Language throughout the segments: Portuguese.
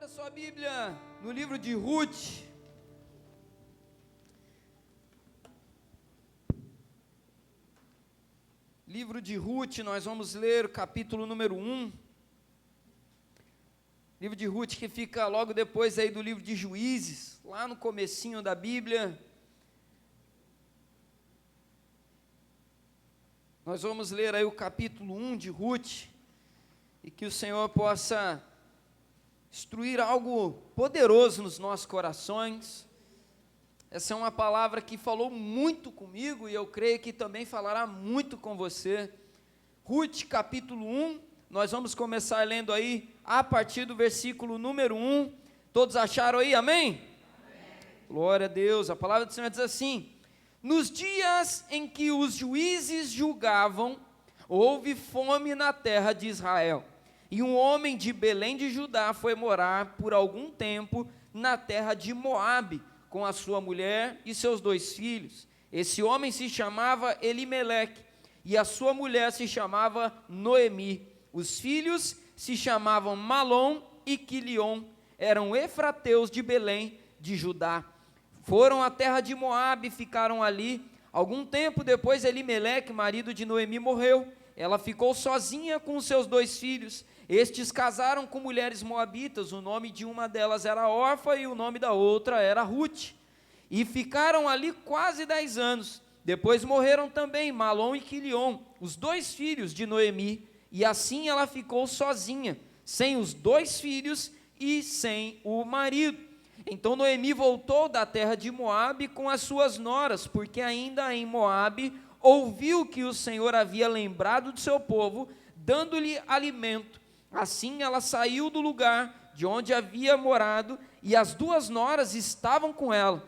a sua Bíblia no livro de Ruth. Livro de Ruth, nós vamos ler o capítulo número 1. Livro de Ruth que fica logo depois aí do livro de Juízes, lá no comecinho da Bíblia. Nós vamos ler aí o capítulo 1 de Ruth, e que o Senhor possa instruir algo poderoso nos nossos corações. Essa é uma palavra que falou muito comigo, e eu creio que também falará muito com você. Ruth, capítulo 1, nós vamos começar lendo aí, a partir do versículo número 1, todos acharam aí, amém? Glória a Deus. A palavra do Senhor diz assim: nos dias em que os juízes julgavam, houve fome na terra de Israel, e um homem de Belém de Judá foi morar por algum tempo na terra de Moabe, com a sua mulher e seus 2 filhos. Esse homem se chamava Elimeleque, e a sua mulher se chamava Noemi. Os filhos se chamavam Malom e Quilion, eram efrateus de Belém de Judá. Foram à terra de Moabe e ficaram ali. Algum tempo depois, Elimeleque, marido de Noemi, morreu. Ela ficou sozinha com os seus 2 filhos. Estes casaram com mulheres moabitas. O nome de uma delas era Orfa e o nome da outra era Ruth. E ficaram ali quase 10 anos. Depois morreram também Malom e Quilion, os 2 filhos de Noemi. E assim ela ficou sozinha, sem os 2 filhos e sem o marido. Então Noemi voltou da terra de Moabe com as suas noras, porque ainda em Moabe ouviu que o Senhor havia lembrado do seu povo, dando-lhe alimento. Assim ela saiu do lugar de onde havia morado, e as 2 noras estavam com ela.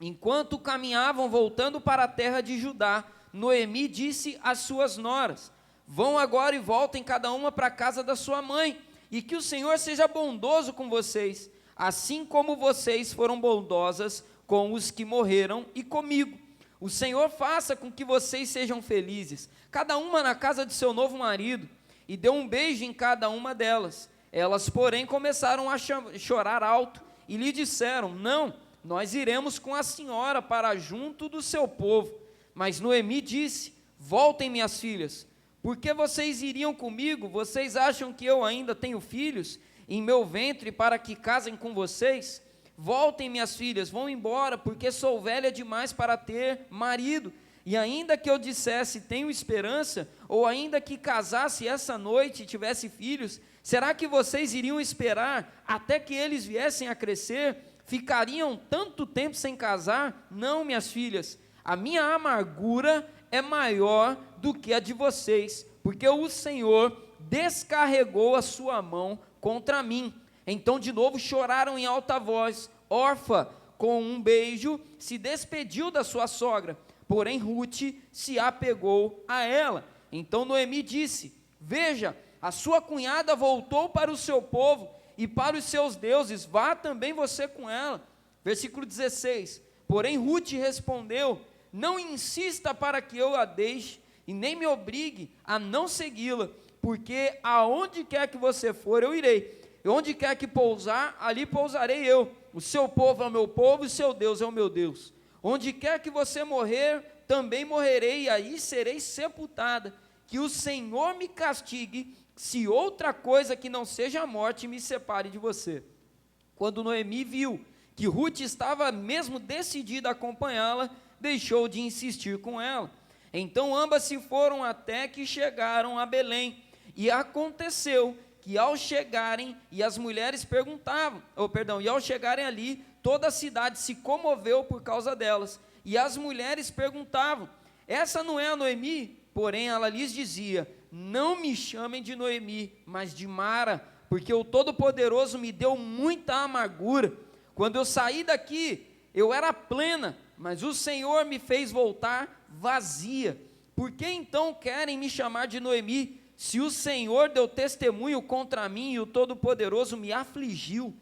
Enquanto caminhavam voltando para a terra de Judá, Noemi disse às suas noras: vão agora e voltem cada uma para a casa da sua mãe, e que o Senhor seja bondoso com vocês, assim como vocês foram bondosas com os que morreram e comigo. O Senhor faça com que vocês sejam felizes, cada uma na casa de seu novo marido. E deu um beijo em cada uma delas. Elas, porém, começaram a chorar alto, e lhe disseram: não, nós iremos com a senhora para junto do seu povo. Mas Noemi disse: voltem, minhas filhas, porque vocês iriam comigo? Vocês acham que eu ainda tenho filhos em meu ventre para que casem com vocês? Voltem, minhas filhas, vão embora, porque sou velha demais para ter marido. E ainda que eu dissesse, tenho esperança, ou ainda que casasse essa noite e tivesse filhos, será que vocês iriam esperar até que eles viessem a crescer? Ficariam tanto tempo sem casar? Não, minhas filhas, a minha amargura é maior do que a de vocês, porque o Senhor descarregou a sua mão contra mim. Então de novo choraram em alta voz. Orfa, com um beijo, se despediu da sua sogra, porém Ruth se apegou a ela. Então Noemi disse: veja, a sua cunhada voltou para o seu povo e para os seus deuses, vá também você com ela. Versículo 16, porém Ruth respondeu: não insista para que eu a deixe, e nem me obrigue a não segui-la, porque aonde quer que você for, eu irei, e onde quer que pousar, ali pousarei eu. O seu povo é o meu povo, e o seu Deus é o meu Deus. Onde quer que você morrer, também morrerei, e aí serei sepultada. Que o Senhor me castigue, se outra coisa que não seja a morte me separe de você. Quando Noemi viu que Ruth estava mesmo decidida a acompanhá-la, deixou de insistir com ela. Então ambas se foram até que chegaram a Belém. E aconteceu que ao chegarem, e as mulheres perguntavam, e ao chegarem ali, toda a cidade se comoveu por causa delas. E as mulheres perguntavam: essa não é a Noemi? Porém ela lhes dizia: não me chamem de Noemi, mas de Mara, porque o Todo-Poderoso me deu muita amargura. Quando eu saí daqui, eu era plena, mas o Senhor me fez voltar vazia. Por que então querem me chamar de Noemi, se o Senhor deu testemunho contra mim e o Todo-Poderoso me afligiu?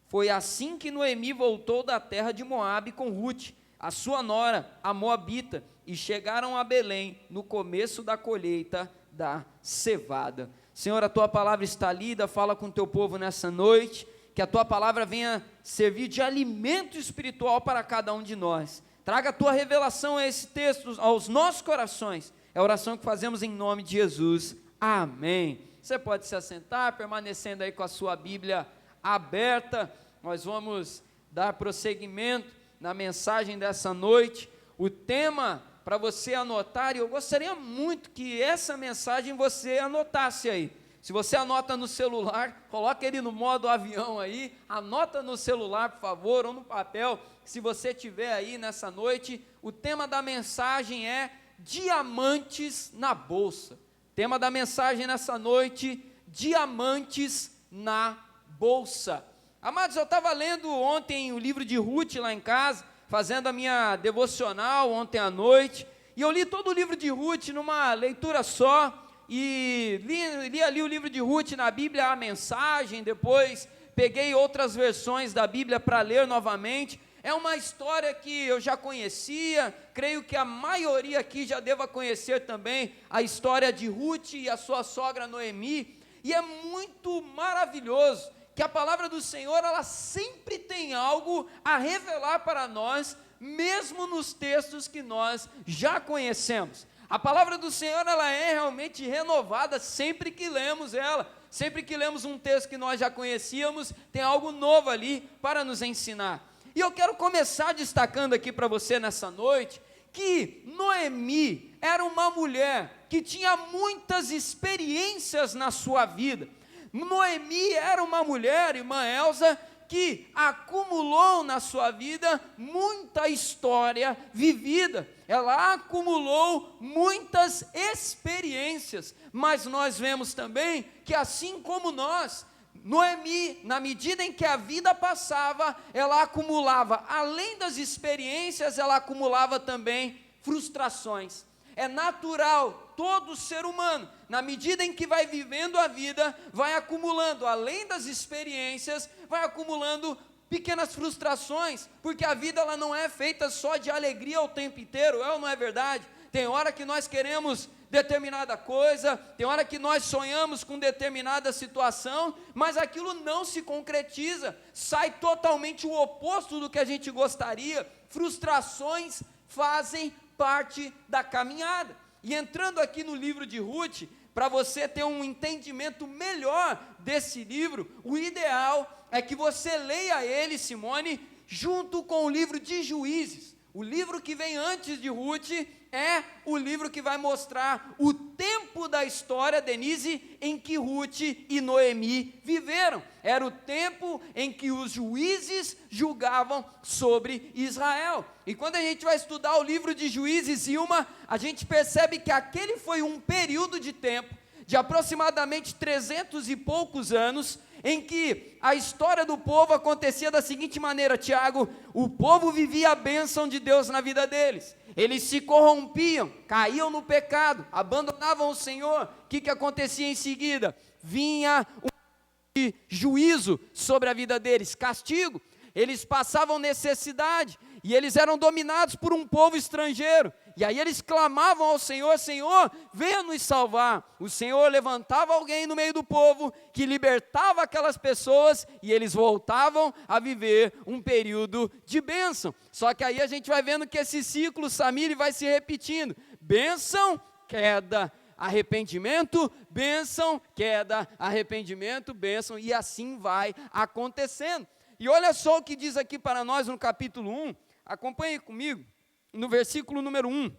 Foi assim que Noemi voltou da terra de Moabe com Ruth, a sua nora, a moabita, e chegaram a Belém no começo da colheita da cevada. Senhor, a tua palavra está lida, fala com o teu povo nessa noite, que a Tua palavra venha servir de alimento espiritual para cada um de nós. Traga a Tua revelação a esse texto, aos nossos corações. É a oração que fazemos em nome de Jesus. Amém. Você pode se assentar, permanecendo aí com a sua Bíblia aberta. Nós vamos dar prosseguimento na mensagem dessa noite. O tema para você anotar, e eu gostaria muito que essa mensagem você anotasse aí. Se você anota no celular, coloque ele no modo avião aí, anota no celular, por favor, ou no papel, se você tiver aí nessa noite. O tema da mensagem é diamantes na bolsa. Tema da mensagem nessa noite, diamantes na bolsa. Amados, eu estava lendo ontem o livro de Ruth lá em casa, fazendo a minha devocional ontem à noite, e eu li todo o livro de Ruth numa leitura só, e li ali o livro de Ruth na Bíblia, a mensagem, depois peguei outras versões da Bíblia para ler novamente. É uma história que eu já conhecia, creio que a maioria aqui já deva conhecer também a história de Ruth e a sua sogra Noemi, e é muito maravilhoso que a palavra do Senhor, ela sempre tem algo a revelar para nós, mesmo nos textos que nós já conhecemos. A palavra do Senhor, ela é realmente renovada sempre que lemos ela. Sempre que lemos um texto que nós já conhecíamos, tem algo novo ali para nos ensinar. E eu quero começar destacando aqui para você nessa noite, que Noemi era uma mulher que tinha muitas experiências na sua vida. Noemi era uma mulher, irmã Elza, que acumulou na sua vida muita história vivida, ela acumulou muitas experiências, mas nós vemos também que assim como nós, Noemi, na medida em que a vida passava, ela acumulava, além das experiências, ela acumulava também frustrações. É natural, todo ser humano, na medida em que vai vivendo a vida, vai acumulando, além das experiências, vai acumulando pequenas frustrações, porque a vida ela não é feita só de alegria o tempo inteiro, é ou não é verdade? Tem hora que nós queremos determinada coisa, tem hora que nós sonhamos com determinada situação, mas aquilo não se concretiza, sai totalmente o oposto do que a gente gostaria. Frustrações fazem parte da caminhada. E entrando aqui no livro de Ruth, para você ter um entendimento melhor desse livro, o ideal é que você leia ele, Simone, junto com o livro de Juízes. O livro que vem antes de Ruth é o livro que vai mostrar o tempo da história, Denise, em que Ruth e Noemi viveram. Era o tempo em que os juízes julgavam sobre Israel. E quando a gente vai estudar o livro de Juízes, Ilma, a gente percebe que aquele foi um período de tempo, de aproximadamente 300 e poucos anos, em que a história do povo acontecia da seguinte maneira, Tiago: o povo vivia a bênção de Deus na vida deles, eles se corrompiam, caíam no pecado, abandonavam o Senhor. O que acontecia em seguida? Vinha um juízo sobre a vida deles, castigo, eles passavam necessidade, e eles eram dominados por um povo estrangeiro, e aí eles clamavam ao Senhor: Senhor, venha nos salvar. O Senhor levantava alguém no meio do povo, que libertava aquelas pessoas, e eles voltavam a viver um período de bênção. Só que aí a gente vai vendo que esse ciclo, Samir, vai se repetindo: bênção, queda, arrependimento, bênção, queda, arrependimento, bênção, e assim vai acontecendo. E olha só o que diz aqui para nós no capítulo 1, acompanhe comigo, no versículo número 1,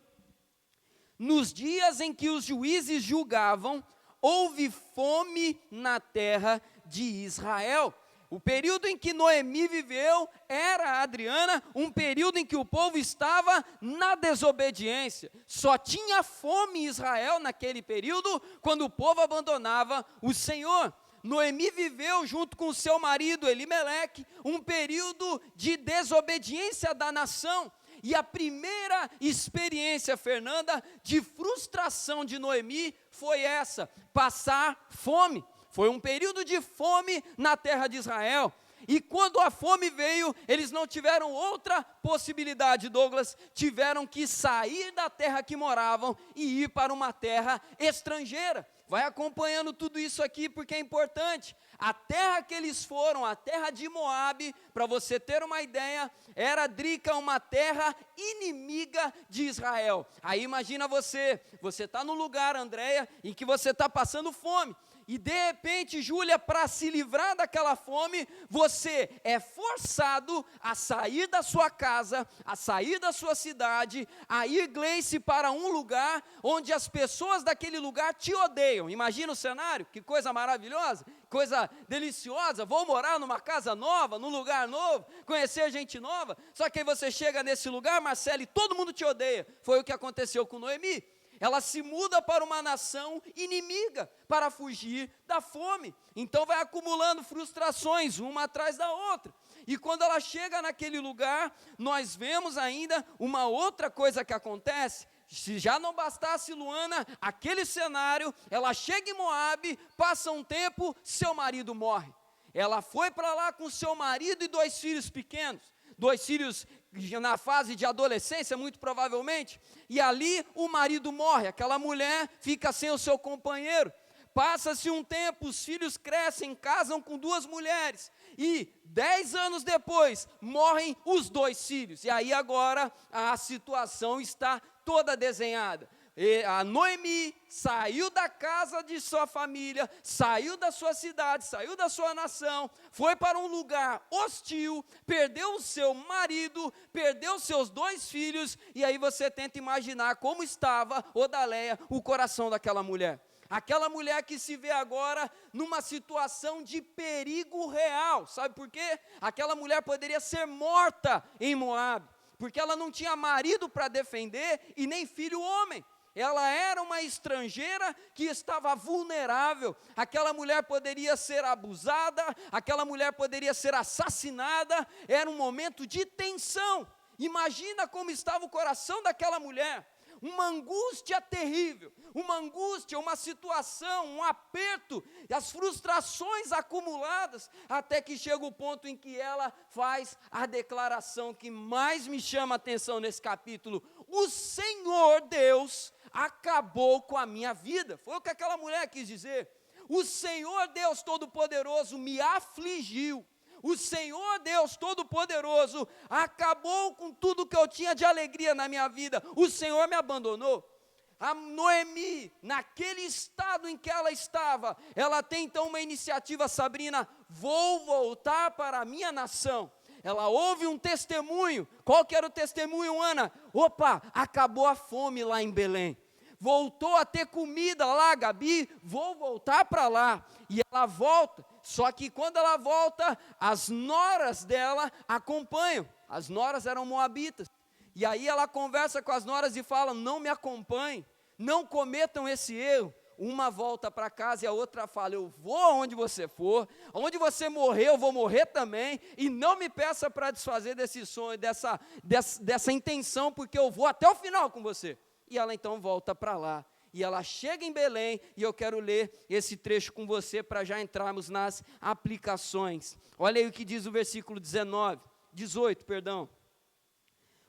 nos dias em que os juízes julgavam, houve fome na terra de Israel. O período em que Noemi viveu era, Adriana, um período em que o povo estava na desobediência. Só tinha fome em Israel naquele período, quando o povo abandonava o Senhor. Noemi viveu junto com seu marido Elimeleque um período de desobediência da nação. E a primeira experiência, Fernanda, de frustração de Noemi foi essa: passar fome. Foi um período de fome na terra de Israel. E quando a fome veio, eles não tiveram outra possibilidade, Douglas, tiveram que sair da terra que moravam e ir para uma terra estrangeira. Vai acompanhando tudo isso aqui porque é importante. A terra que eles foram, a terra de Moabe, para você ter uma ideia, era, Drica, uma terra inimiga de Israel. Aí imagina você está no lugar, Andréia, em que você está passando fome. E de repente, Júlia, para se livrar daquela fome, você é forçado a sair da sua casa, a sair da sua cidade, a ir, Gleice, para um lugar onde as pessoas daquele lugar te odeiam. Imagina o cenário, que coisa maravilhosa, coisa deliciosa. Vou morar numa casa nova, num lugar novo, conhecer gente nova. Só que aí você chega nesse lugar, Marcelo, e todo mundo te odeia. Foi o que aconteceu com Noemi. Ela se muda para uma nação inimiga, para fugir da fome. Então vai acumulando frustrações, uma atrás da outra. E quando ela chega naquele lugar, nós vemos ainda uma outra coisa que acontece. Se já não bastasse, Luana, aquele cenário, ela chega em Moabe, passa um tempo, seu marido morre. Ela foi para lá com seu marido e 2 filhos pequenos. 2 filhos na fase de adolescência, muito provavelmente, e ali o marido morre, aquela mulher fica sem o seu companheiro. Passa-se um tempo, os filhos crescem, casam com 2 mulheres, e 10 anos depois, morrem os 2 filhos, e aí agora a situação está toda desenhada. A Noemi saiu da casa de sua família, saiu da sua cidade, saiu da sua nação, foi para um lugar hostil, perdeu o seu marido, perdeu seus 2 filhos, e aí você tenta imaginar como estava, Odaleia, o coração daquela mulher. Aquela mulher que se vê agora numa situação de perigo real, sabe por quê? Aquela mulher poderia ser morta em Moabe, porque ela não tinha marido para defender e nem filho homem. Ela era uma estrangeira que estava vulnerável. Aquela mulher poderia ser abusada, aquela mulher poderia ser assassinada. Era um momento de tensão. Imagina como estava o coração daquela mulher. Uma angústia terrível, uma angústia, uma situação, um aperto, as frustrações acumuladas, até que chega o ponto em que ela faz a declaração que mais me chama a atenção nesse capítulo: o Senhor Deus acabou com a minha vida. Foi o que aquela mulher quis dizer. O Senhor Deus Todo-Poderoso me afligiu. O Senhor Deus Todo-Poderoso acabou com tudo que eu tinha de alegria na minha vida. O Senhor me abandonou. A Noemi, naquele estado em que ela estava, ela tem então uma iniciativa, Sabrina: vou voltar para a minha nação. Ela ouve um testemunho. Qual que era o testemunho, Ana? Opa, acabou a fome lá em Belém. Voltou a ter comida lá, Gabi, vou voltar para lá. E ela volta, só que quando ela volta, as noras dela acompanham. As noras eram moabitas. E aí ela conversa com as noras e fala: não me acompanhem, não cometam esse erro. Uma volta para casa e a outra fala: eu vou aonde você for, onde você morrer eu vou morrer também, e não me peça para desfazer desse sonho, dessa intenção, porque eu vou até o final com você. E ela então volta para lá, e ela chega em Belém, e eu quero ler esse trecho com você, para já entrarmos nas aplicações. Olha aí o que diz o versículo 18, perdão.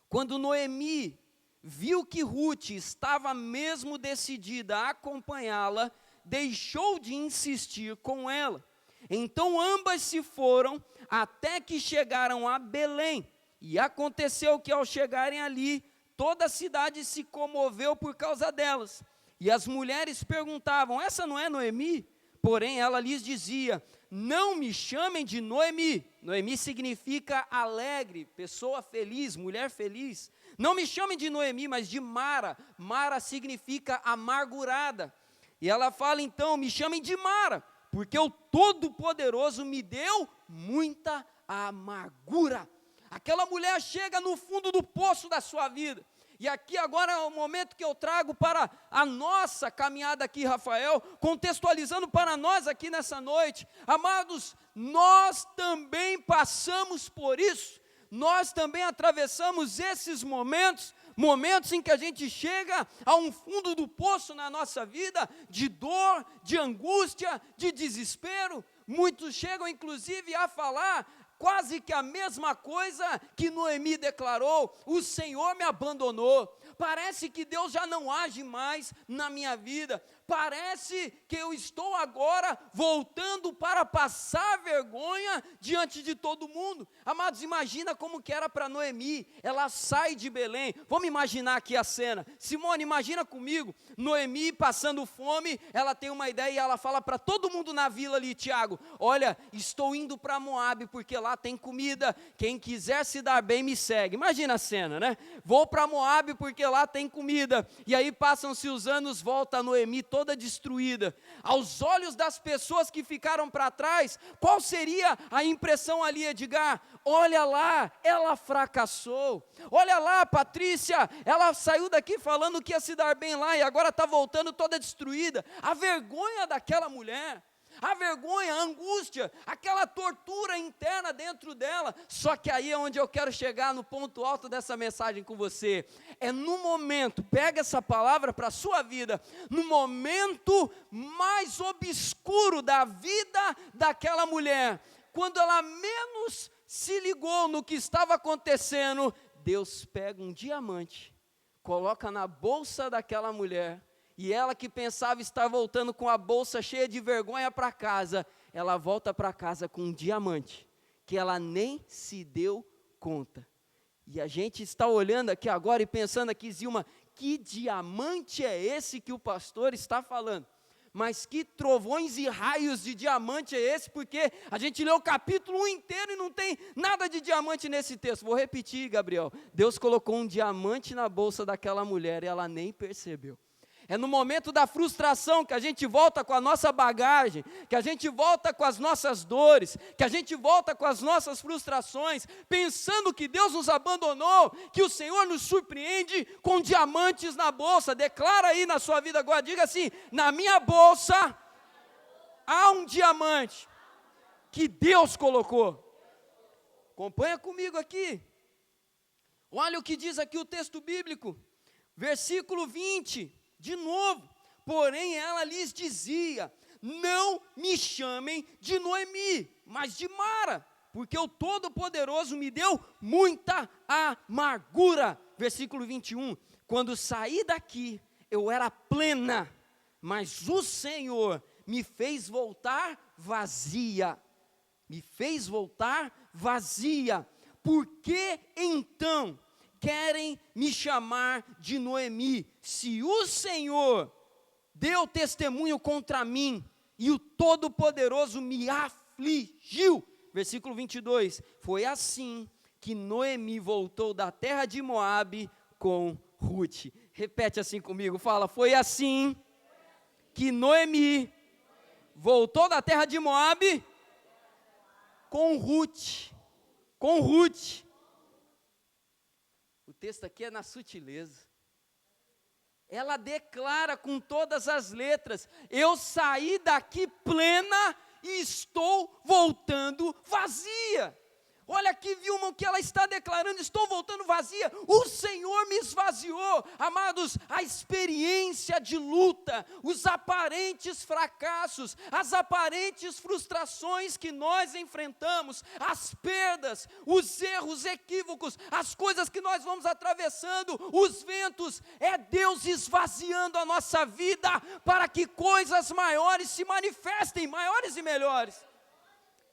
Quando Noemi viu que Ruth estava mesmo decidida a acompanhá-la, deixou de insistir com ela. Então ambas se foram, até que chegaram a Belém, e aconteceu que ao chegarem ali, toda a cidade se comoveu por causa delas. E as mulheres perguntavam: essa não é Noemi? Porém ela lhes dizia: não me chamem de Noemi. Noemi significa alegre, pessoa feliz, mulher feliz. Não me chamem de Noemi, mas de Mara. Mara significa amargurada. E ela fala então: me chamem de Mara, porque o Todo-Poderoso me deu muita amargura. Aquela mulher chega no fundo do poço da sua vida. E aqui agora é o momento que eu trago para a nossa caminhada aqui, Rafael, contextualizando para nós aqui nessa noite. Amados, nós também passamos por isso. Nós também atravessamos esses momentos em que a gente chega a um fundo do poço na nossa vida, de dor, de angústia, de desespero. Muitos chegam inclusive a falar quase que a mesma coisa que Noemi declarou: o Senhor me abandonou. Parece que Deus já não age mais na minha vida. parece que eu estou agora voltando para passar vergonha diante de todo mundo. Amados, imagina como que era para Noemi, ela sai de Belém, vamos imaginar aqui a cena, Simone, imagina comigo, Noemi passando fome, ela tem uma ideia e ela fala para todo mundo na vila ali, Tiago, olha, estou indo para Moabe, porque lá tem comida, quem quiser se dar bem me segue, imagina a cena, né, vou para Moabe porque lá tem comida, e aí passam-se os anos, volta a Noemi toda destruída, aos olhos das pessoas que ficaram para trás, qual seria a impressão ali, Edgar? Olha lá, ela fracassou, olha lá, Patrícia, ela saiu daqui falando que ia se dar bem lá, e agora está voltando toda destruída, a vergonha daquela mulher, a vergonha, a angústia, aquela tortura interna dentro dela, só que aí é onde eu quero chegar no ponto alto dessa mensagem com você, é no momento, pega essa palavra para a sua vida, no momento mais obscuro da vida daquela mulher, quando ela menos se ligou no que estava acontecendo, Deus pega um diamante, coloca na bolsa daquela mulher, e ela que pensava estar voltando com a bolsa cheia de vergonha para casa, ela volta para casa com um diamante, que ela nem se deu conta. E a gente está olhando aqui agora e pensando aqui, Zilma, que diamante é esse que o pastor está falando? Mas que trovões e raios de diamante é esse? Porque a gente leu o capítulo 1 inteiro e não tem nada de diamante nesse texto. Vou repetir, Gabriel. Deus colocou um diamante na bolsa daquela mulher e ela nem percebeu. É no momento da frustração que a gente volta com a nossa bagagem, que a gente volta com as nossas dores, que a gente volta com as nossas frustrações, pensando que Deus nos abandonou, que o Senhor nos surpreende com diamantes na bolsa. Declara aí na sua vida agora, diga assim, na minha bolsa há um diamante que Deus colocou. Acompanha comigo aqui. Olha o que diz aqui o texto bíblico, versículo 20. De novo, porém ela lhes dizia, não me chamem de Noemi, mas de Mara, porque o Todo-Poderoso me deu muita amargura. Versículo 21, quando saí daqui, eu era plena, mas o Senhor me fez voltar vazia, por que então querem me chamar de Noemi, se o Senhor deu testemunho contra mim, e o Todo-Poderoso me afligiu. Versículo 22, foi assim que Noemi voltou da terra de Moabe com Ruth. Repete assim comigo, fala, foi assim que Noemi voltou da terra de Moabe com Ruth. O texto aqui é na sutileza. Ela declara com todas as letras, eu saí daqui plena e estou voltando vazia. Olha aqui, Vilma, o que ela está declarando, estou voltando vazia, o Senhor me esvaziou. Amados, a experiência de luta, os aparentes fracassos, as aparentes frustrações que nós enfrentamos, as perdas, os erros, equívocos, as coisas que nós vamos atravessando, os ventos, é Deus esvaziando a nossa vida, para que coisas maiores se manifestem, maiores e melhores.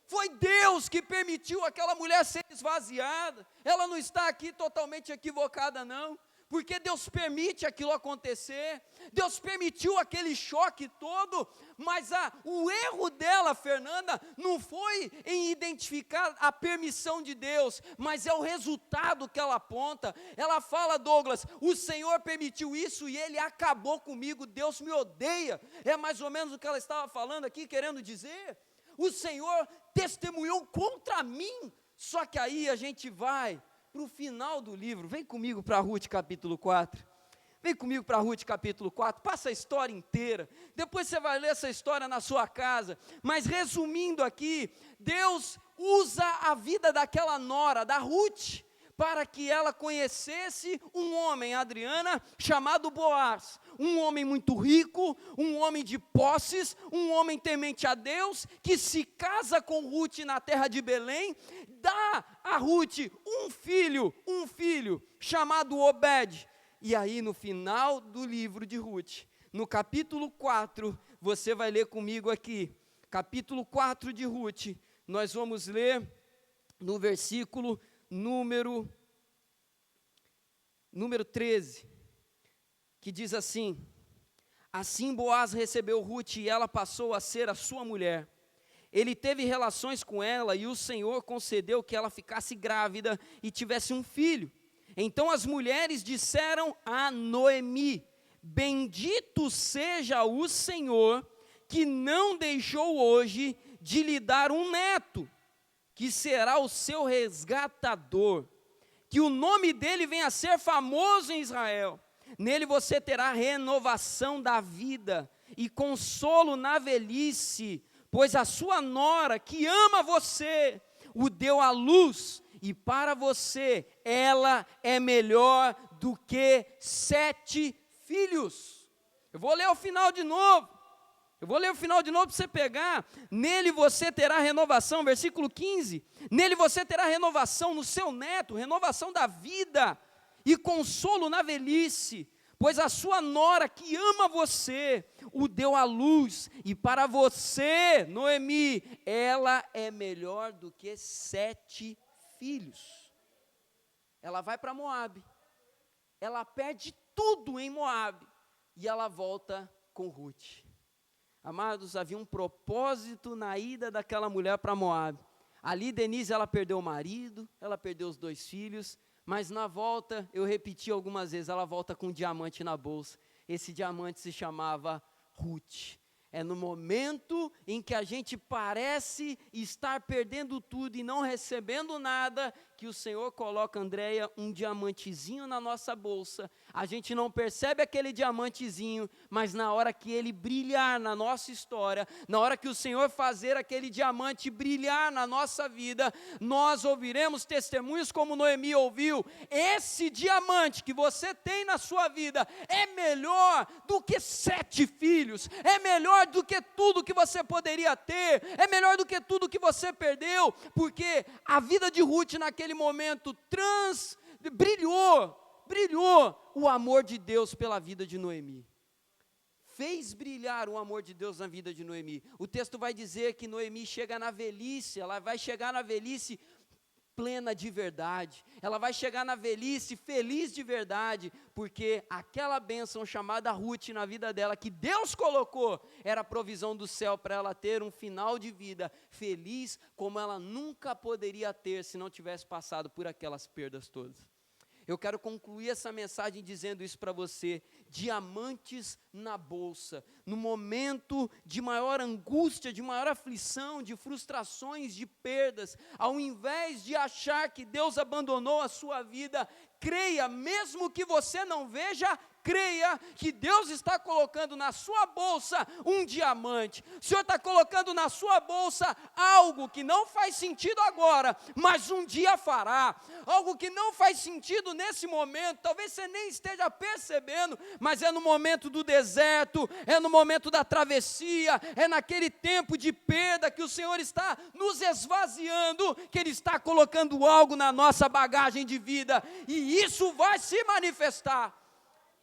Foi Deus que permitiu aquela mulher ser esvaziada. Ela não está aqui totalmente equivocada não, porque Deus permite aquilo acontecer, Deus permitiu aquele choque todo, mas o erro dela, Fernanda, não foi em identificar a permissão de Deus, mas é o resultado que ela aponta. Ela fala, Douglas, o Senhor permitiu isso e Ele acabou comigo, Deus me odeia. É mais ou menos o que ela estava falando aqui, querendo dizer. O Senhor testemunhou contra mim. Só que aí a gente vai para o final do livro. Vem comigo para Ruth capítulo 4. Vem comigo para Ruth capítulo 4. Passa a história inteira. Depois você vai ler essa história na sua casa. Mas resumindo aqui, Deus usa a vida daquela nora, da Ruth, para que ela conhecesse um homem, Adriana, chamado Boaz, um homem muito rico, um homem de posses, um homem temente a Deus, que se casa com Ruth na terra de Belém, dá a Ruth um filho chamado Obed. E aí no final do livro de Ruth, no capítulo 4, você vai ler comigo aqui, capítulo 4 de Ruth, nós vamos ler no versículo número 13, que diz assim: assim Boaz recebeu Ruth e ela passou a ser a sua mulher. Ele teve relações com ela e o Senhor concedeu que ela ficasse grávida e tivesse um filho. Então as mulheres disseram a Noemi: bendito seja o Senhor, que não deixou hoje de lhe dar um neto, que será o seu resgatador, que o nome dele venha a ser famoso em Israel. Nele você terá renovação da vida e consolo na velhice, pois a sua nora, que ama você, o deu à luz, e para você ela é melhor do que 7 filhos. Eu vou ler o final de novo. Para você pegar. Nele você terá renovação, versículo 15. Nele você terá renovação no seu neto, renovação da vida e consolo na velhice, pois a sua nora que ama você, o deu à luz, e para você, Noemi, ela é melhor do que 7 filhos. Ela vai para Moabe, ela perde tudo em Moabe, e ela volta com Ruth. Amados, havia um propósito na ida daquela mulher para Moabe. Ali Denise, ela perdeu o marido, ela perdeu os 2 filhos, mas na volta, eu repeti algumas vezes, ela volta com um diamante na bolsa. Esse diamante se chamava Ruth. É no momento em que a gente parece estar perdendo tudo e não recebendo nada, que o Senhor coloca, Andréia, um diamantezinho na nossa bolsa. A gente não percebe aquele diamantezinho, mas na hora que ele brilhar na nossa história, na hora que o Senhor fazer aquele diamante brilhar na nossa vida, nós ouviremos testemunhos como Noemi ouviu. Esse diamante que você tem na sua vida é melhor do que 7 filhos, é melhor do que tudo que você poderia ter, é melhor do que tudo que você perdeu, porque a vida de Ruth naquele momento brilhou o amor de Deus pela vida de Noemi, fez brilhar o amor de Deus na vida de Noemi. O texto vai dizer que Noemi chega na velhice, ela vai chegar na velhice plena de verdade, ela vai chegar na velhice feliz de verdade, porque aquela bênção chamada Ruth na vida dela, que Deus colocou, era a provisão do céu para ela ter um final de vida feliz, como ela nunca poderia ter se não tivesse passado por aquelas perdas todas. Eu quero concluir essa mensagem dizendo isso para você: diamantes na bolsa, no momento de maior angústia, de maior aflição, de frustrações, de perdas, ao invés de achar que Deus abandonou a sua vida, creia, mesmo que você não veja, creia que Deus está colocando na sua bolsa um diamante. O Senhor está colocando na sua bolsa algo que não faz sentido agora, mas um dia fará. Algo que não faz sentido nesse momento, talvez você nem esteja percebendo, mas é no momento do deserto, é no momento da travessia, é naquele tempo de perda que o Senhor está nos esvaziando, que Ele está colocando algo na nossa bagagem de vida, e isso vai se manifestar.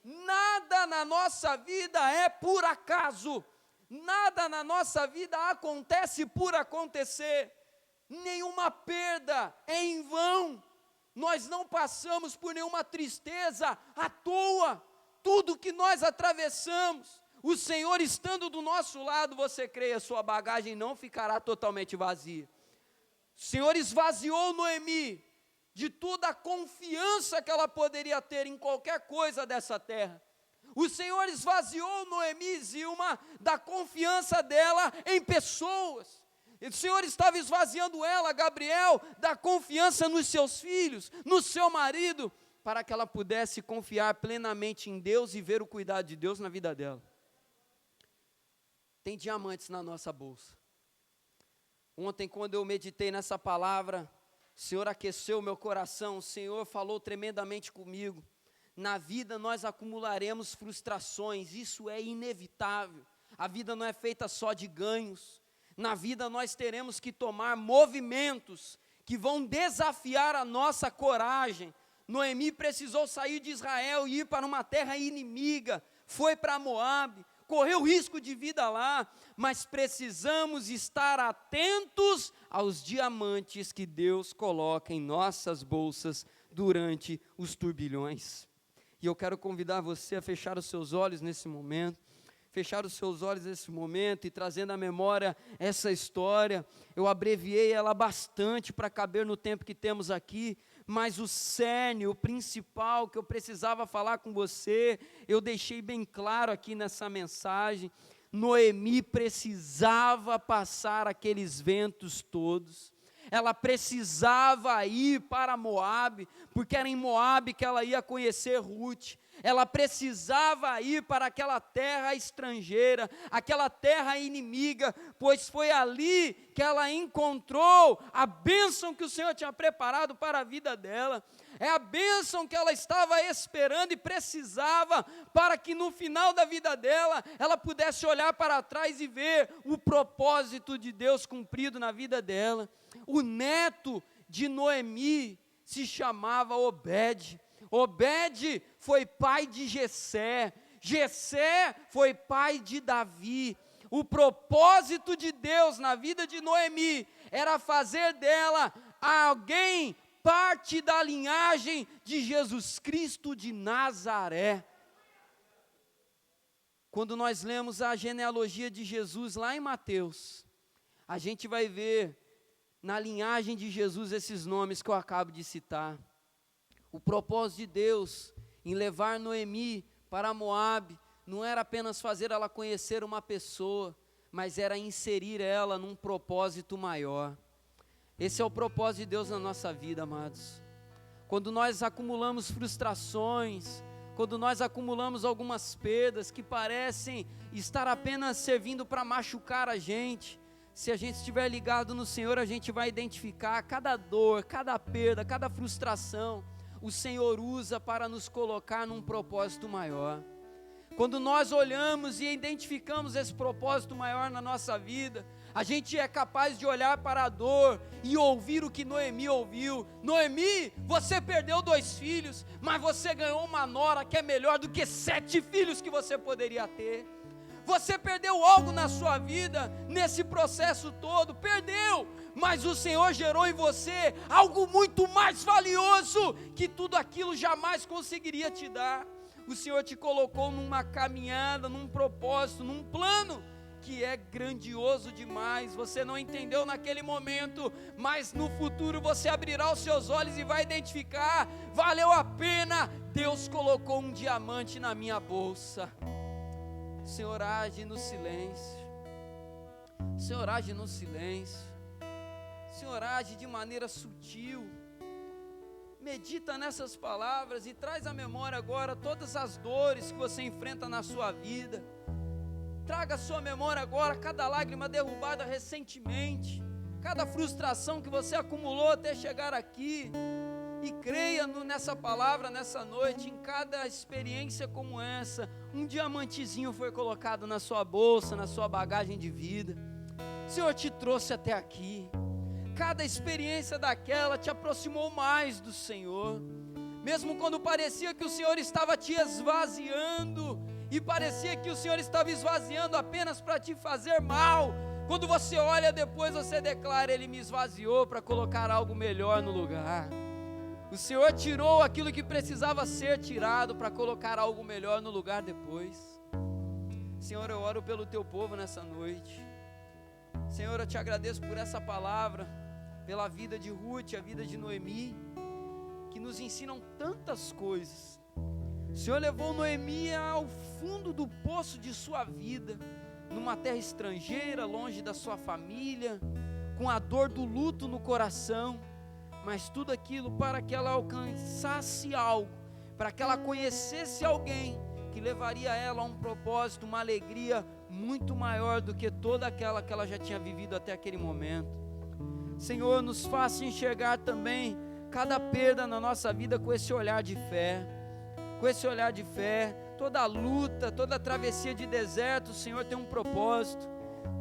Nada na nossa vida é por acaso, nada na nossa vida acontece por acontecer, nenhuma perda é em vão, nós não passamos por nenhuma tristeza à toa, tudo que nós atravessamos, o Senhor estando do nosso lado, você creia, sua bagagem não ficará totalmente vazia. O Senhor esvaziou Noemi de toda a confiança que ela poderia ter em qualquer coisa dessa terra. O Senhor esvaziou Noemi, Zilma, da confiança dela em pessoas. O Senhor estava esvaziando ela, Gabriel, da confiança nos seus filhos, no seu marido, para que ela pudesse confiar plenamente em Deus e ver o cuidado de Deus na vida dela. Tem diamantes na nossa bolsa. Ontem, quando eu meditei nessa palavra, o Senhor aqueceu o meu coração, o Senhor falou tremendamente comigo. Na vida nós acumularemos frustrações, isso é inevitável. A vida não é feita só de ganhos. Na vida nós teremos que tomar movimentos que vão desafiar a nossa coragem. Noemi precisou sair de Israel e ir para uma terra inimiga. foi para Moabe, correu risco de vida lá, mas precisamos estar atentos aos diamantes que Deus coloca em nossas bolsas durante os turbilhões. E eu quero convidar você a fechar os seus olhos nesse momento, e trazendo à memória essa história. Eu abreviei ela bastante para caber no tempo que temos aqui, mas o cerne, o principal que eu precisava falar com você, eu deixei bem claro aqui nessa mensagem. Noemi precisava passar aqueles ventos todos. Ela precisava ir para Moabe, porque era em Moabe que ela ia conhecer Ruth. Ela precisava ir para aquela terra estrangeira, aquela terra inimiga, pois foi ali que ela encontrou a bênção que o Senhor tinha preparado para a vida dela. É a bênção que ela estava esperando e precisava, para que no final da vida dela, ela pudesse olhar para trás e ver o propósito de Deus cumprido na vida dela. O neto de Noemi se chamava Obed. Obed foi pai de Jessé. Jessé foi pai de Davi. O propósito de Deus na vida de Noemi era fazer dela alguém parte da linhagem de Jesus Cristo de Nazaré. Quando nós lemos a genealogia de Jesus lá em Mateus, a gente vai ver na linhagem de Jesus esses nomes que eu acabo de citar. O propósito de Deus em levar Noemi para Moabe não era apenas fazer ela conhecer uma pessoa, mas era inserir ela num propósito maior. Esse é o propósito de Deus na nossa vida, amados. Quando nós acumulamos frustrações, quando nós acumulamos algumas perdas que parecem estar apenas servindo para machucar a gente, se a gente estiver ligado no Senhor, a gente vai identificar cada dor, cada perda, cada frustração, o Senhor usa para nos colocar num propósito maior. Quando nós olhamos e identificamos esse propósito maior na nossa vida, a gente é capaz de olhar para a dor e ouvir o que Noemi ouviu. Noemi, você perdeu 2 filhos, mas você ganhou uma nora que é melhor do que 7 filhos que você poderia ter. Você perdeu algo na sua vida, nesse processo todo, perdeu, mas o Senhor gerou em você algo muito mais valioso, que tudo aquilo jamais conseguiria te dar. O Senhor te colocou numa caminhada, num propósito, num plano, que é grandioso demais. Você não entendeu naquele momento, mas no futuro você abrirá os seus olhos e vai identificar, valeu a pena, Deus colocou um diamante na minha bolsa. O Senhor age no silêncio, o Senhor age no silêncio, o Senhor age de maneira sutil. Medita nessas palavras e traz à memória agora todas as dores que você enfrenta na sua vida. Traga à sua memória agora cada lágrima derrubada recentemente, cada frustração que você acumulou até chegar aqui. E creia nessa palavra, nessa noite, em cada experiência como essa, um diamantezinho foi colocado na sua bolsa, na sua bagagem de vida. O Senhor te trouxe até aqui. Cada experiência daquela te aproximou mais do Senhor. Mesmo quando parecia que o Senhor estava te esvaziando, e parecia que o Senhor estava esvaziando apenas para te fazer mal, quando você olha depois, você declara: Ele me esvaziou para colocar algo melhor no lugar. O Senhor tirou aquilo que precisava ser tirado para colocar algo melhor no lugar depois. Senhor, eu oro pelo teu povo nessa noite. Senhor, eu te agradeço por essa palavra, pela vida de Ruth, a vida de Noemi, que nos ensinam tantas coisas. O Senhor levou Noemi ao fundo do poço de sua vida, numa terra estrangeira, longe da sua família, com a dor do luto no coração, mas tudo aquilo para que ela alcançasse algo, para que ela conhecesse alguém que levaria ela a um propósito, uma alegria muito maior do que toda aquela que ela já tinha vivido até aquele momento. Senhor, nos faça enxergar também cada perda na nossa vida com esse olhar de fé, toda luta, toda travessia de deserto, o Senhor tem um propósito,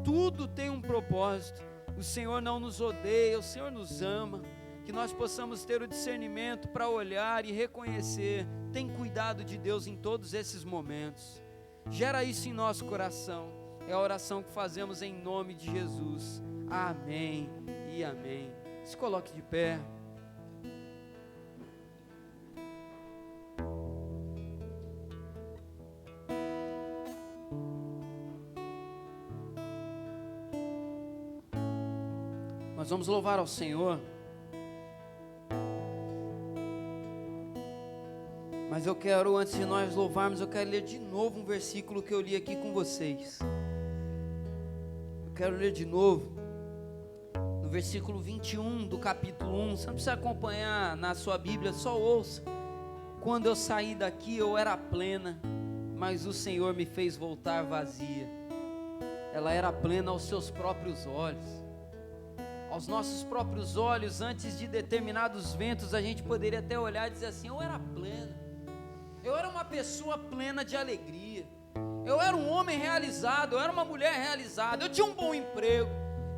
tudo tem um propósito. O Senhor não nos odeia, o Senhor nos ama. Que nós possamos ter o discernimento para olhar e reconhecer, tem cuidado de Deus em todos esses momentos. Gera isso em nosso coração. É a oração que fazemos em nome de Jesus. Amém e amém. Se coloque de pé. Nós vamos louvar ao Senhor. Mas eu quero, antes de nós louvarmos, eu quero ler de novo um versículo que eu li aqui com vocês. Eu quero ler de novo, no versículo 21 do capítulo 1. Você não precisa acompanhar na sua Bíblia, só ouça. Quando eu saí daqui eu era plena, mas o Senhor me fez voltar vazia. Ela era plena aos seus próprios olhos. Aos nossos próprios olhos, antes de determinados ventos, a gente poderia até olhar e dizer assim: eu era plena, eu era uma pessoa plena de alegria, eu era um homem realizado, eu era uma mulher realizada, eu tinha um bom emprego,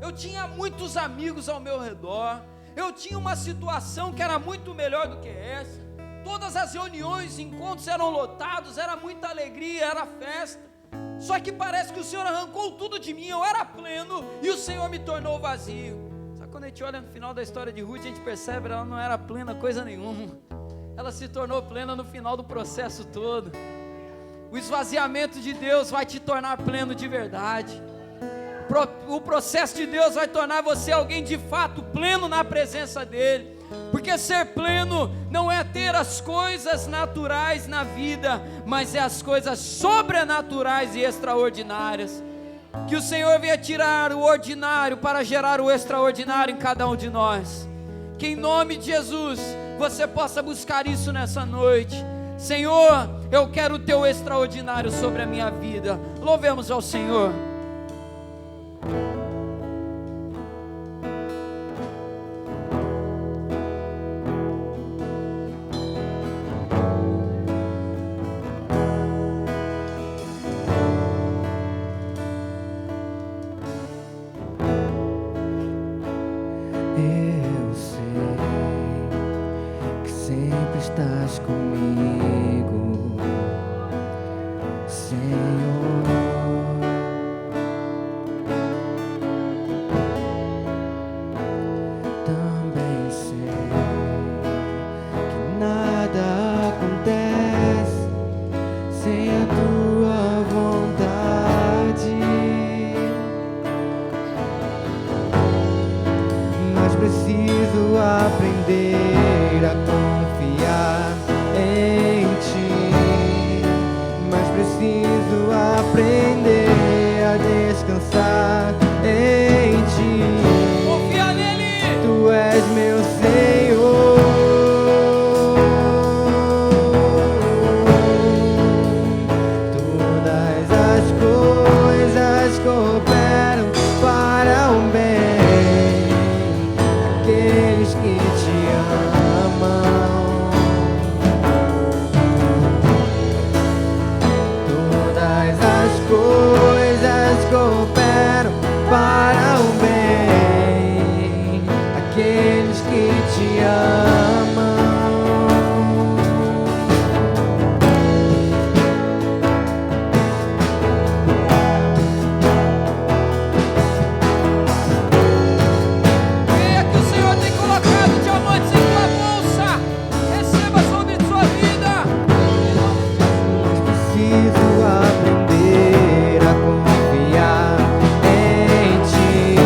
eu tinha muitos amigos ao meu redor, eu tinha uma situação que era muito melhor do que essa, todas as reuniões, encontros eram lotados, era muita alegria, era festa. Só que parece que o Senhor arrancou tudo de mim, eu era pleno e o Senhor me tornou vazio. Quando a gente olha no final da história de Ruth, a gente percebe que ela não era plena coisa nenhuma. Ela se tornou plena no final do processo todo. O esvaziamento de Deus vai te tornar pleno de verdade. O processo de Deus vai tornar você alguém de fato pleno na presença dEle. Porque ser pleno não é ter as coisas naturais na vida, mas é as coisas sobrenaturais e extraordinárias. Que o Senhor venha tirar o ordinário para gerar o extraordinário em cada um de nós. Que em nome de Jesus você possa buscar isso nessa noite. Senhor, eu quero o teu extraordinário sobre a minha vida. Louvemos ao Senhor. Estás comigo, Senhor. Também sei que nada acontece sem a tua vontade, mas preciso aprender a confiar em ti, mas preciso aprender a descansar em ti. Confia nele. Tu és meu Senhor. Todas as coisas cooperam para o bem daqueles que te amam. Todas as coisas cooperam para o bem daqueles que te amam. Creia que o Senhor tem colocado diamantes em tua bolsa. Receba sobre sua vida. Mas preciso aprender a confiar em ti,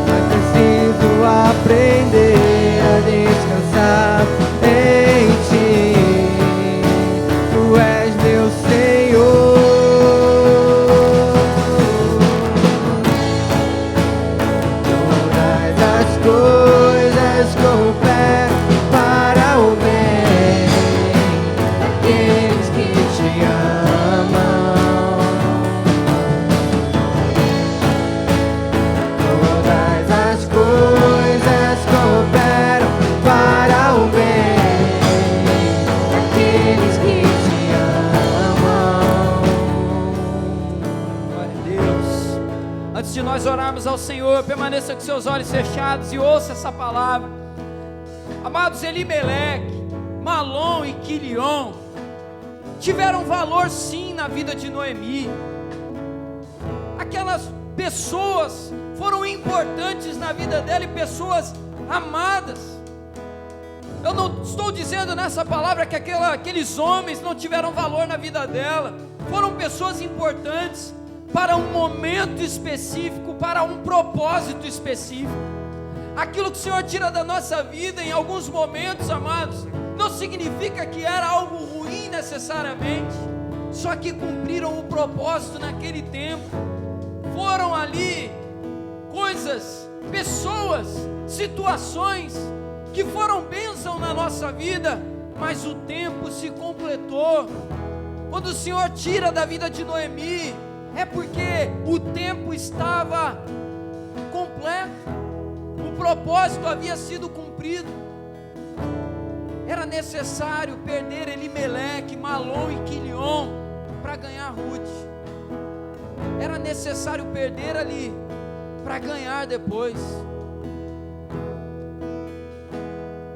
mas preciso aprender a descansar em ti. Tu és meu Senhor. Todas as coisas cooperam para o bem daqueles que te amam. Todas as coisas cooperam para o bem daqueles que te amam. Glória a Deus. Antes de nós orarmos ao Senhor, permaneça com seus olhos fechados e ouça essa palavra. Amados, Elimeleque, Malom e Quilion tiveram valor sim na vida de Noemi. Aquelas pessoas foram importantes na vida dela e pessoas amadas. Eu não estou dizendo nessa palavra que aqueles homens não tiveram valor na vida dela. Foram pessoas importantes para um momento específico, para um propósito específico. Aquilo que o Senhor tira da nossa vida em alguns momentos, amados, não significa que era algo ruim necessariamente, só que cumpriram o propósito naquele tempo. Foram ali coisas, pessoas, situações que foram bênção na nossa vida, mas o tempo se completou. Quando o Senhor tira da vida de Noemi, é porque o tempo estava completo, o propósito havia sido cumprido. Era necessário perder Elimeleque, Malom e Quilion para ganhar Ruth. Era necessário perder ali para ganhar depois.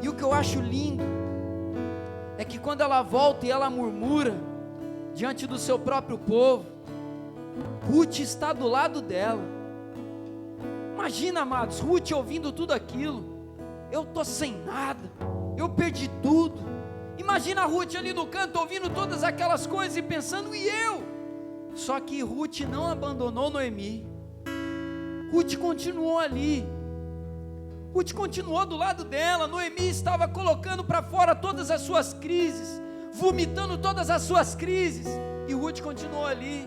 E o que eu acho lindo é que quando ela volta e ela murmura diante do seu próprio povo, Ruth está do lado dela. Imagina, amados, Ruth ouvindo tudo aquilo. Eu estou sem nada, eu perdi tudo. Imagina a Ruth ali no canto ouvindo todas aquelas coisas e pensando, e eu? Só que Ruth não abandonou Noemi. Ruth continuou ali. Ruth continuou do lado dela. Noemi estava colocando para fora todas as suas crises, vomitando todas as suas crises, e Ruth continuou ali.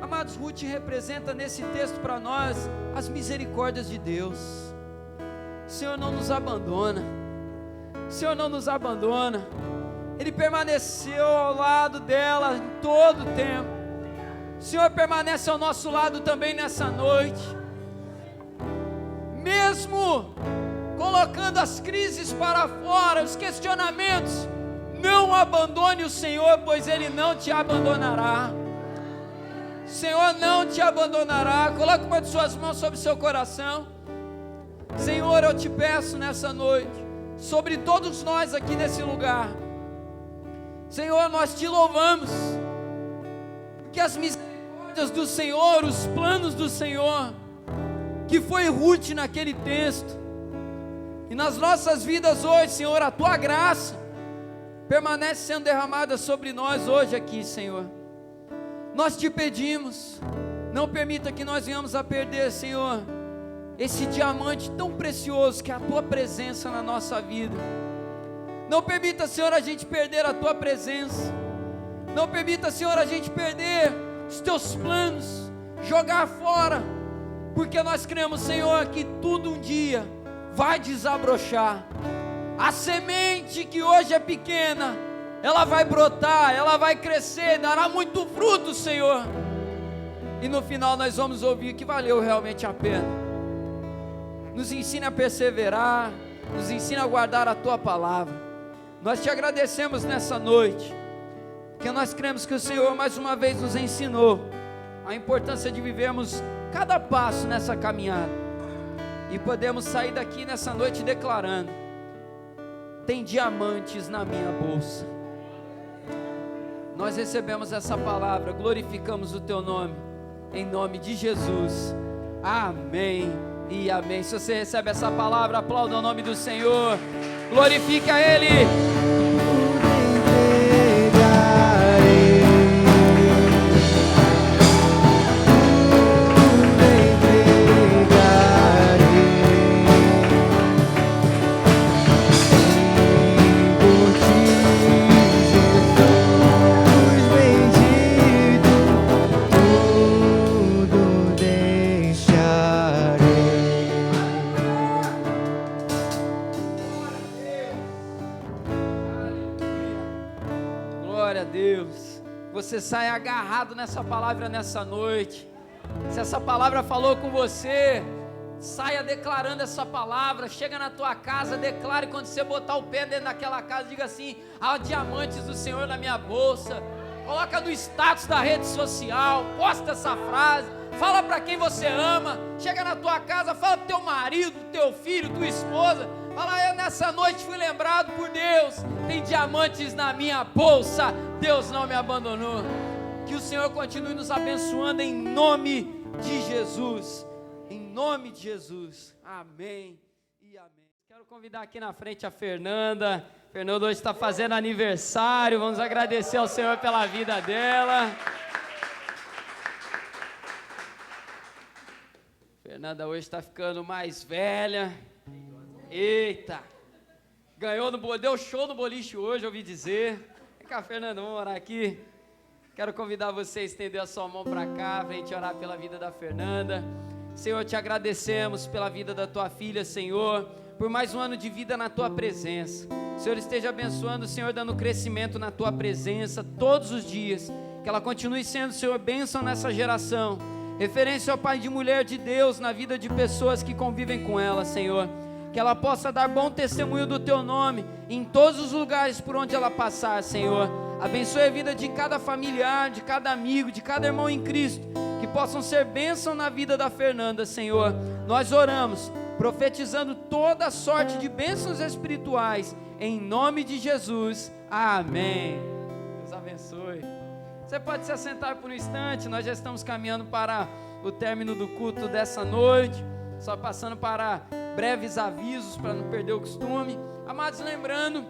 Amados, Ruth representa nesse texto para nós as misericórdias de Deus. O Senhor não nos abandona. O Senhor não nos abandona. Ele permaneceu ao lado dela em todo o tempo. O Senhor permanece ao nosso lado também nessa noite. Mesmo colocando as crises para fora, os questionamentos, não abandone o Senhor, pois Ele não te abandonará. O Senhor não te abandonará. Coloque uma de suas mãos sobre o seu coração. Senhor, eu te peço nessa noite, sobre todos nós aqui nesse lugar, Senhor, nós te louvamos, porque as misericórdias do Senhor, os planos do Senhor, que foi Ruth naquele texto, e nas nossas vidas hoje, Senhor, a tua graça permanece sendo derramada sobre nós hoje aqui, Senhor. Nós te pedimos, não permita que nós venhamos a perder, Senhor, esse diamante tão precioso que é a tua presença na nossa vida. Não permita, Senhor, a gente perder a tua presença. Não permita, Senhor, a gente perder os teus planos, jogar fora, porque nós cremos, Senhor, que tudo um dia vai desabrochar. A semente que hoje é pequena, ela vai brotar, ela vai crescer, dará muito fruto, Senhor, e no final nós vamos ouvir que valeu realmente a pena. Nos ensina a perseverar, nos ensina a guardar a tua palavra. Nós te agradecemos nessa noite, porque nós cremos que o Senhor mais uma vez nos ensinou a importância de vivermos cada passo nessa caminhada, e podemos sair daqui nessa noite declarando: tem diamantes na minha bolsa. Nós recebemos essa palavra, glorificamos o teu nome, em nome de Jesus, amém e amém. Se você recebe essa palavra, aplauda o nome do Senhor, glorifique a Ele. Você sai agarrado nessa palavra nessa noite. Se essa palavra falou com você, saia declarando essa palavra. Chega na tua casa, declare. Quando você botar o pé dentro daquela casa, diga assim: há diamantes do Senhor na minha bolsa. Coloca no status da rede social, posta essa frase, fala para quem você ama. Chega na tua casa, fala pro teu marido, teu filho, tua esposa, fala: nessa noite fui lembrado por Deus, tem diamantes na minha bolsa, Deus não me abandonou. Que o Senhor continue nos abençoando em nome de Jesus, em nome de Jesus, amém e amém. Quero convidar aqui na frente a Fernanda. Fernanda hoje está fazendo aniversário, vamos agradecer ao Senhor pela vida dela. Fernanda hoje está ficando mais velha. Eita, deu show no boliche hoje, ouvi dizer. Vem cá, Fernanda, vamos orar aqui. Quero convidar você a estender a sua mão para cá, para a gente orar pela vida da Fernanda. Senhor, te agradecemos pela vida da tua filha, Senhor, por mais um ano de vida na tua presença. Senhor, esteja abençoando, Senhor, dando crescimento na tua presença todos os dias. Que ela continue sendo, Senhor, bênção nessa geração. Referência ao Pai de mulher de Deus na vida de pessoas que convivem com ela, Senhor. Que ela possa dar bom testemunho do teu nome em todos os lugares por onde ela passar, Senhor. Abençoe a vida de cada familiar, de cada amigo, de cada irmão em Cristo, que possam ser bênção na vida da Fernanda, Senhor. Nós oramos, profetizando toda sorte de bênçãos espirituais, em nome de Jesus, amém. Deus abençoe. Você pode se assentar por um instante, nós já estamos caminhando para o término do culto dessa noite, só passando para breves avisos, para não perder o costume. Amados, lembrando,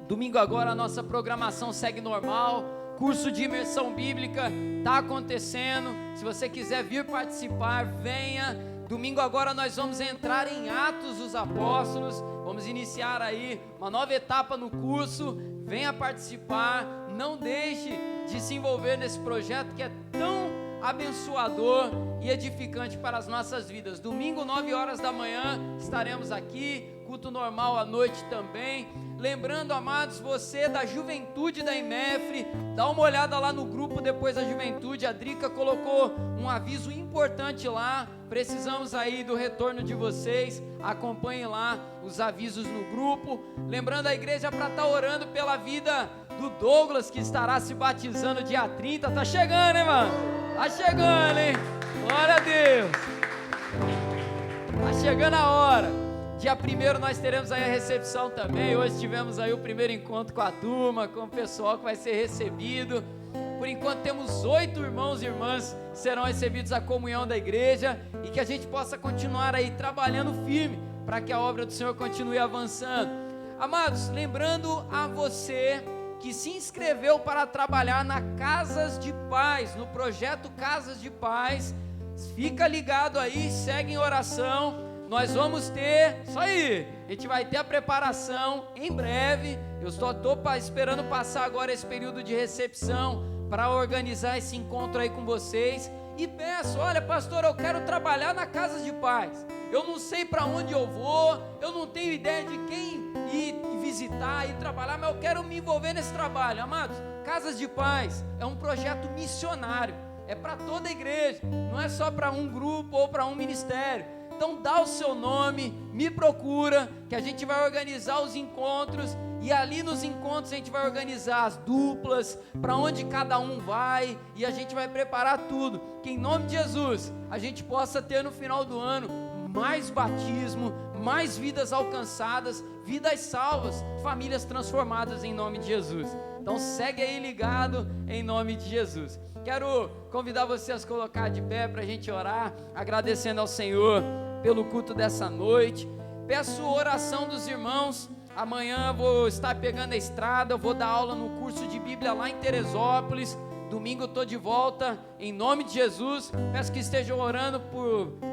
domingo agora a nossa programação segue normal, curso de imersão bíblica está acontecendo. Se você quiser vir participar, venha. Domingo agora nós vamos entrar em Atos dos Apóstolos, vamos iniciar aí uma nova etapa no curso. Venha participar, não deixe de se envolver nesse projeto que é tão abençoador e edificante para as nossas vidas. Domingo, 9 horas da manhã, estaremos aqui, culto normal à noite também. Lembrando, amados, você da juventude da IMEFRE, dá uma olhada lá no grupo depois da juventude. A Drica colocou um aviso importante lá, precisamos aí do retorno de vocês. Acompanhem lá os avisos no grupo. Lembrando a igreja para estar orando pela vida do Douglas, que estará se batizando dia 30, tá chegando, hein, mano? Tá chegando, hein? Glória a Deus. Tá chegando a hora. Dia 1º nós teremos aí a recepção também. Hoje tivemos aí o primeiro encontro com a turma, com o pessoal que vai ser recebido. Por enquanto temos 8 irmãos e irmãs que serão recebidos à comunhão da igreja, e que a gente possa continuar aí trabalhando firme para que a obra do Senhor continue avançando. Amados, lembrando a você que se inscreveu para trabalhar na Casas de Paz, no projeto Casas de Paz, fica ligado aí, segue em oração. Nós vamos ter, isso aí, a gente vai ter a preparação em breve. Eu estou esperando passar agora esse período de recepção para organizar esse encontro aí com vocês. E peço, olha pastor, eu quero trabalhar na Casa de Paz. Eu não sei para onde eu vou, eu não tenho ideia de quem ir visitar, ir trabalhar, mas eu quero me envolver nesse trabalho. Amados, Casas de Paz é um projeto missionário, é para toda a igreja, não é só para um grupo ou para um ministério. Então dá o seu nome, me procura, que a gente vai organizar os encontros, e ali nos encontros a gente vai organizar as duplas, para onde cada um vai, e a gente vai preparar tudo, que em nome de Jesus, a gente possa ter no final do ano, mais batismo, mais vidas alcançadas, vidas salvas, famílias transformadas em nome de Jesus. Então segue aí ligado em nome de Jesus. Quero convidar você a se colocar de pé para a gente orar, agradecendo ao Senhor pelo culto dessa noite. Peço oração dos irmãos. Amanhã vou estar pegando a estrada, vou dar aula no curso de Bíblia lá em Teresópolis. Domingo eu estou de volta, em nome de Jesus. Peço que estejam orando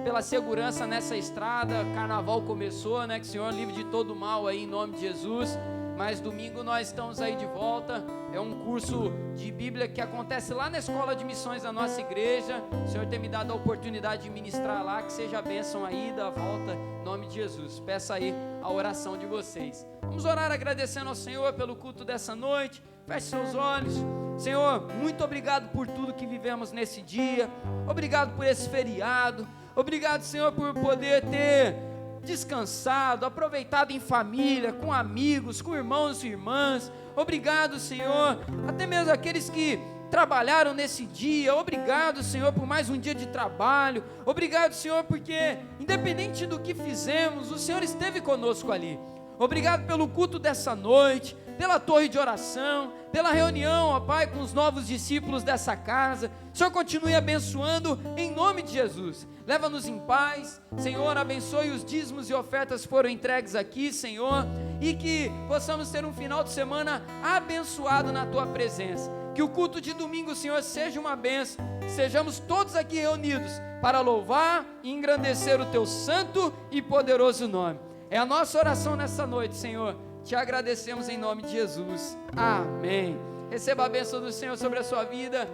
pela segurança nessa estrada. Carnaval começou, né? Que o Senhor livre de todo mal aí, em nome de Jesus. Mas domingo nós estamos aí de volta. É um curso de Bíblia que acontece lá na Escola de Missões da nossa igreja. O Senhor tem me dado a oportunidade de ministrar lá. Que seja a bênção aí da volta, em nome de Jesus. Peço aí a oração de vocês. Vamos orar agradecendo ao Senhor pelo culto dessa noite. Feche seus olhos. Senhor, muito obrigado por tudo que vivemos nesse dia. Obrigado por esse feriado. Obrigado, Senhor, por poder ter descansado, aproveitado em família, com amigos, com irmãos e irmãs. Obrigado, Senhor, até mesmo aqueles que trabalharam nesse dia. Obrigado, Senhor, por mais um dia de trabalho. Obrigado, Senhor, porque independente do que fizemos, o Senhor esteve conosco ali. Obrigado pelo culto dessa noite, pela torre de oração, pela reunião, ó Pai, com os novos discípulos dessa casa. O Senhor continue abençoando em nome de Jesus. Leva-nos em paz, Senhor, abençoe os dízimos e ofertas que foram entregues aqui, Senhor, e que possamos ter um final de semana abençoado na Tua presença. Que o culto de domingo, Senhor, seja uma bênção, sejamos todos aqui reunidos para louvar e engrandecer o Teu santo e poderoso nome. É a nossa oração nessa noite, Senhor. Te agradecemos em nome de Jesus. Amém. Receba a bênção do Senhor sobre a sua vida.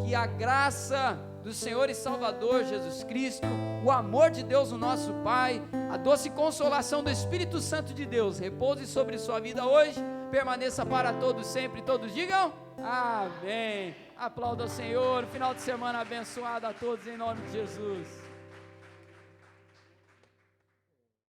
Que a graça do Senhor e Salvador Jesus Cristo, o amor de Deus, o nosso Pai, a doce consolação do Espírito Santo de Deus repouse sobre sua vida hoje, permaneça para todos sempre. Todos digam amém. Aplauda o Senhor. Final de semana abençoado a todos em nome de Jesus.